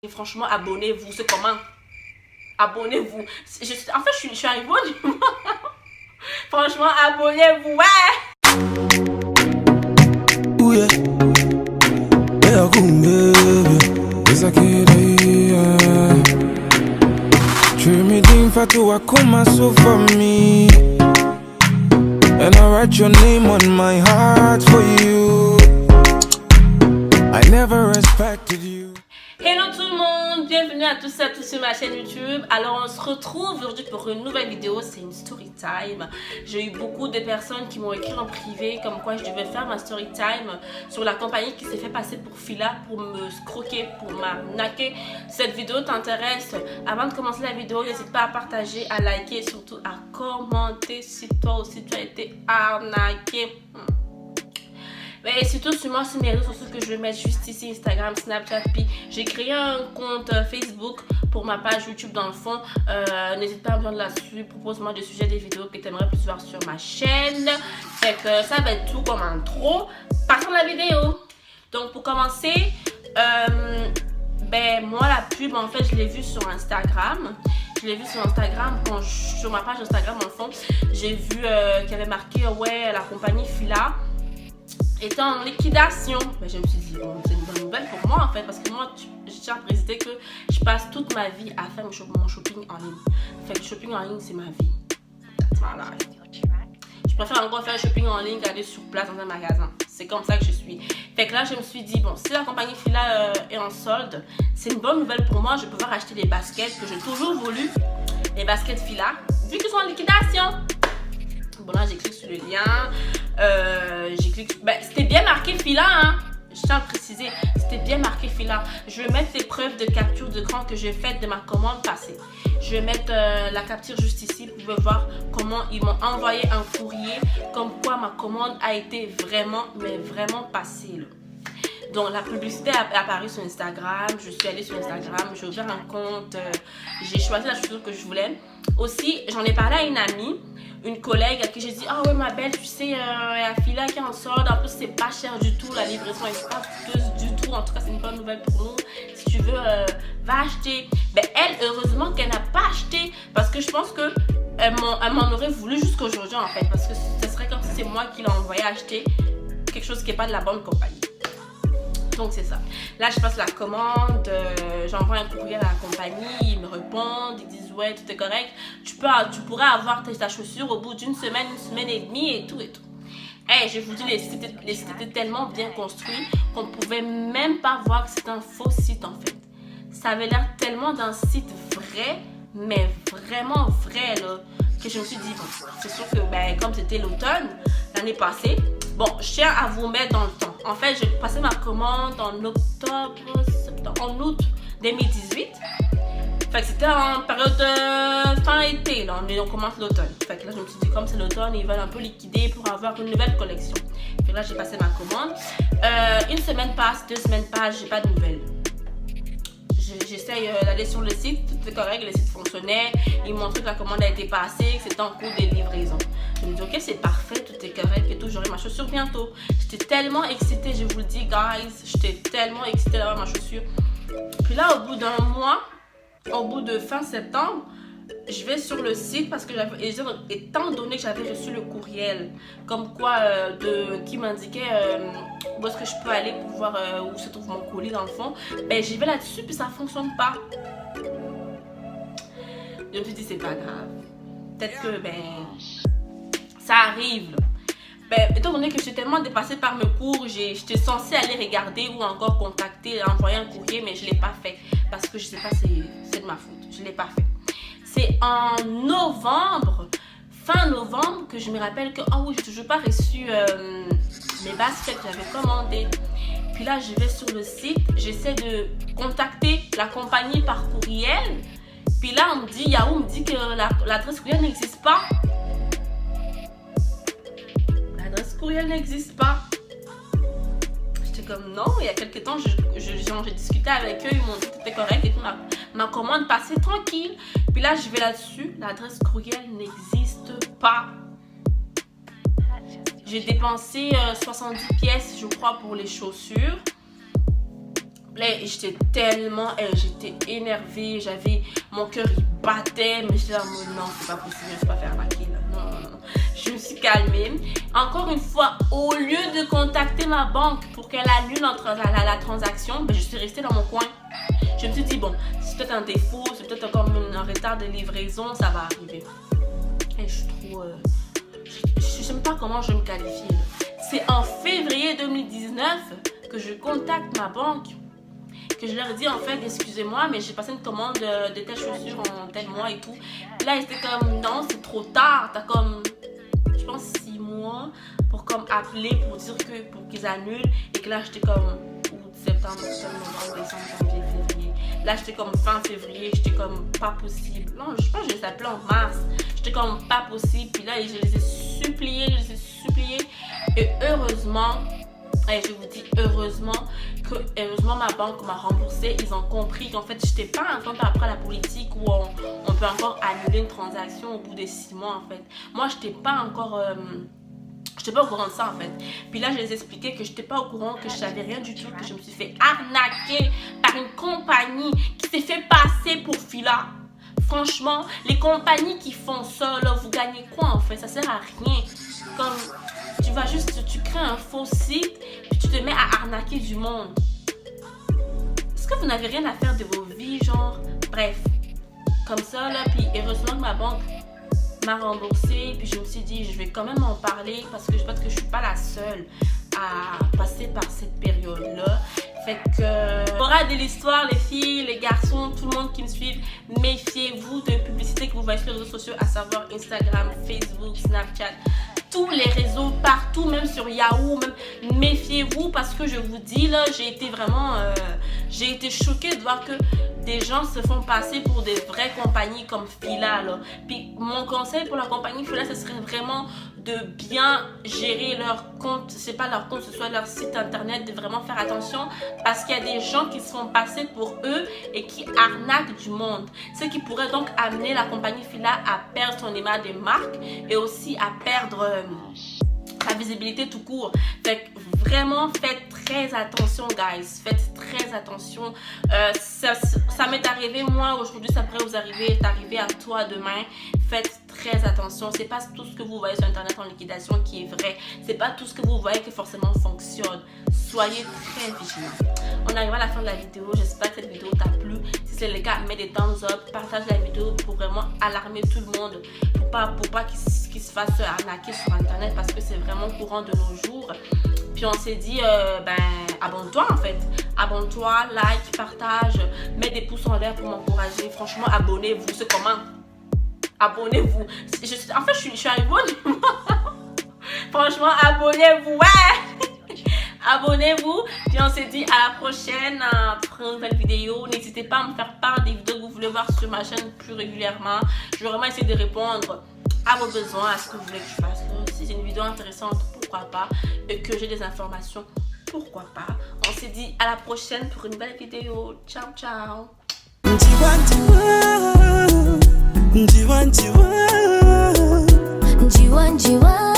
Franchement, abonnez-vous, c'est comment? Abonnez-vous. En fait, je suis arrivée au niveau. Franchement, abonnez-vous, ouais! Ooh, yeah. Yeah, come, baby. It's a kid, yeah. Treat me thing for to a come so for me. And I write your name on my heart for you. I never respected you. Hello tout le monde, bienvenue à tous et à tous sur ma chaîne YouTube. Alors on se retrouve aujourd'hui pour une nouvelle vidéo, c'est une story time. J'ai eu beaucoup de personnes qui m'ont écrit en privé comme quoi je devais faire ma story time sur la compagnie qui s'est fait passer pour Fila, pour me scroquer, pour m'arnaquer. Si cette vidéo t'intéresse, avant de commencer la vidéo, n'hésite pas à partager, à liker et surtout à commenter si toi aussi tu as été arnaqué. Et surtout sur moi, sur mes réseaux sociaux que je vais mettre juste ici, Instagram, Snapchat, puis j'ai créé un compte Facebook pour ma page YouTube dans le fond. N'hésite pas à me joindre là-dessus, propose-moi des sujets, des vidéos que tu aimerais plus voir sur ma chaîne. Fait que ça va être tout comme intro. Passons à la vidéo. Donc pour commencer, moi la pub en fait je l'ai vue sur Instagram. Je l'ai vu sur Instagram, sur ma page Instagram dans le fond, j'ai vu qu'il y avait marqué ouais la compagnie Fila était en liquidation. Mais je me suis dit, bon, c'est une bonne nouvelle pour moi en fait, parce que moi, je tiens à préciser que je passe toute ma vie à faire mon shopping en ligne. Faire du shopping en ligne, c'est ma vie. Voilà. Je préfère encore faire le shopping en ligne qu'aller sur place dans un magasin. C'est comme ça que je suis. Fait que là, je me suis dit, bon, si la compagnie Fila est en solde, c'est une bonne nouvelle pour moi. Je vais pouvoir acheter des baskets que j'ai toujours voulu. Les baskets Fila, vu qu'ils sont en liquidation. Bon là j'ai cliqué sur le lien, c'était bien marqué Fila hein, je tiens à préciser, c'était bien marqué Fila. Je vais mettre les preuves de capture d'écran que j'ai faites de ma commande passée. Je vais mettre la capture juste ici, vous pouvez voir comment ils m'ont envoyé un courrier comme quoi ma commande a été vraiment, mais vraiment passée là. Donc la publicité est apparue sur Instagram, je suis allée sur Instagram, j'ai ouvert un compte, j'ai choisi la chaussure que je voulais. Aussi, j'en ai parlé à une amie, une collègue à qui j'ai dit, ah ouais ma belle, tu sais, la Fila qui est en solde, en plus c'est pas cher du tout, la livraison est pas coûteuse du tout, en tout cas c'est une bonne nouvelle pour nous. Si tu veux, va acheter. Ben elle, heureusement qu'elle n'a pas acheté, parce que je pense que elle m'en aurait voulu jusqu'aujourd'hui en fait, parce que ce serait comme si c'est moi qui l'ai envoyé acheter quelque chose qui n'est pas de la bonne compagnie. Donc c'est ça. Là je passe la commande, j'envoie un courrier à la compagnie, ils me répondent, ils disent ouais tout est correct. Tu pourrais avoir ta chaussure au bout d'une semaine et demie et tout et tout. Hey, je vous dis, les sites étaient tellement bien construits qu'on ne pouvait même pas voir que c'était un faux site en fait. Ça avait l'air tellement d'un site vrai, mais vraiment vrai là, que je me suis dit bon, c'est sûr que comme c'était l'automne l'année passée, bon, je tiens à vous mettre dans le temps. En fait, j'ai passé ma commande en en août 2018. Fait que c'était en période de fin été, là, on commence l'automne. Fait que là, je me suis dit, comme c'est l'automne, ils veulent un peu liquider pour avoir une nouvelle collection. Fait que là, j'ai passé ma commande. Une semaine passe, 2 semaines passent, j'ai pas de nouvelles. J'essaye d'aller sur le site, tout est correct, le site fonctionnait. Ils montraient que la commande a été passée, que c'était en cours de livraison. Je me dis, ok, c'est parfait, tout est correct et tout, j'aurai ma chaussure bientôt. J'étais tellement excitée, je vous le dis, guys, j'étais tellement excitée d'avoir ma chaussure. Puis là, au bout d'un mois, au bout de fin septembre, je vais sur le site parce que étant donné que j'avais reçu le courriel comme quoi qui m'indiquait où est-ce que je peux aller pour voir où se trouve mon colis dans le fond, j'y vais là-dessus puis ça fonctionne pas. Je me suis dit c'est pas grave, peut-être que ça arrive là. Étant donné que j'étais tellement dépassée par mes cours, j'étais censée aller regarder ou encore contacter, envoyer un courrier, mais je l'ai pas fait parce que je sais pas, c'est de ma faute, je l'ai pas fait. C'est en novembre, fin novembre, que je me rappelle que oh oui, j'ai toujours pas reçu mes baskets que j'avais commandées. Puis là, je vais sur le site, j'essaie de contacter la compagnie par courriel. Puis là, on me dit, Yahoo me dit que l'adresse courriel n'existe pas. L'adresse courriel n'existe pas. J'étais comme non, il y a quelques temps, j'ai discuté avec eux, ils m'ont dit que c'était correct et tout, ma commande passait tranquille. Puis là, je vais là-dessus, l'adresse courriel n'existe pas. J'ai dépensé 70 pièces, je crois, pour les chaussures. Là, j'étais tellement, j'étais énervée, mon cœur il battait, mais j'étais en mode non, c'est pas possible, je ne vais pas faire arnaquer là, non. Je me suis calmée. Encore une fois, au lieu de contacter ma banque pour qu'elle annule la transaction, ben, je suis restée dans mon coin. Je me suis dit, bon, c'est peut-être un défaut, c'est peut-être encore un retard de livraison, ça va arriver. Et je suis trop... je sais même pas comment je vais me qualifier. C'est en février 2019 que je contacte ma banque, que je leur dis en fait, excusez-moi, mais j'ai passé une commande de telle chaussure en tel mois et tout. Et là, ils étaient comme, non, c'est trop tard, t'as comme, je pense 6 mois pour comme appeler pour dire que, pour qu'ils annulent. Et que là, j'étais comme août, septembre, octobre, novembre, décembre, janvier, février. Là, j'étais comme fin février, j'étais comme pas possible. Non, je pense que je les appelais en mars. J'étais comme pas possible. Puis là, je les ai suppliés. Et heureusement, et je vous dis heureusement ma banque m'a remboursé. Ils ont compris qu'en fait, j'étais pas un peu après la politique où on peut encore annuler une transaction au bout de 6 mois en fait. Moi, j'étais pas encore... j'étais pas au courant de ça en fait. Puis là, je les expliquais que j'étais pas au courant, que je savais rien du tout, que je me suis fait arnaquer par une compagnie qui s'est fait passer pour Fila. Franchement, les compagnies qui font ça, là, vous gagnez quoi en fait? Ça sert à rien. Comme tu vas juste, tu crées un faux site, puis tu te mets à arnaquer du monde. Est-ce que vous n'avez rien à faire de vos vies, genre? Bref, comme ça là, puis heureusement que ma banque m'a remboursé, puis je me suis dit je vais quand même en parler parce que je pense que je suis pas la seule à passer par cette période là. Fait que morale de l'histoire, les filles, les garçons, tout le monde qui me suit, méfiez-vous de publicité que vous voyez sur les réseaux sociaux, à savoir Instagram, Facebook, Snapchat, tous les réseaux, partout, même sur Yahoo, même méfiez-vous parce que je vous dis là, j'ai été vraiment j'ai été choquée de voir que des gens se font passer pour des vraies compagnies comme Fila là. Puis mon conseil pour la compagnie Fila, ce serait vraiment de bien gérer leur compte, c'est pas leur compte, ce soit leur site internet, de vraiment faire attention parce qu'il y a des gens qui se font passer pour eux et qui arnaquent du monde. Ce qui pourrait donc amener la compagnie Fila à perdre son image de marque et aussi à perdre sa visibilité tout court. Fait que vraiment faites très attention guys, faites très attention. Ça m'est arrivé moi aujourd'hui, ça pourrait vous arriver, t'arriver à toi demain. Faites très attention, c'est pas tout ce que vous voyez sur internet en liquidation qui est vrai, c'est pas tout ce que vous voyez qui forcément fonctionne. Soyez très vigilants. On arrive à la fin de la vidéo, j'espère que cette vidéo t'a plu. Si c'est le cas, mets des thumbs up, partage la vidéo pour vraiment alarmer tout le monde, pour pas qu'ils se fassent arnaquer sur internet parce que c'est vraiment courant de nos jours. Puis on s'est dit, abonne-toi en fait. Abonne-toi, like, partage, mets des pouces en l'air pour m'encourager. Franchement, abonnez-vous, c'est comment? Abonnez-vous. En fait, je suis arrivée au niveau. Franchement, abonnez-vous, ouais. Abonnez-vous. Puis on s'est dit à la prochaine pour une nouvelle vidéo. N'hésitez pas à me faire part des vidéos que vous voulez voir sur ma chaîne plus régulièrement. Je vais vraiment essayer de répondre à vos besoins, à ce que vous voulez que je fasse. Si c'est une vidéo intéressante, pourquoi pas. Et que j'ai des informations, pourquoi pas. On s'est dit à la prochaine pour une nouvelle vidéo. Ciao, ciao. Njiwa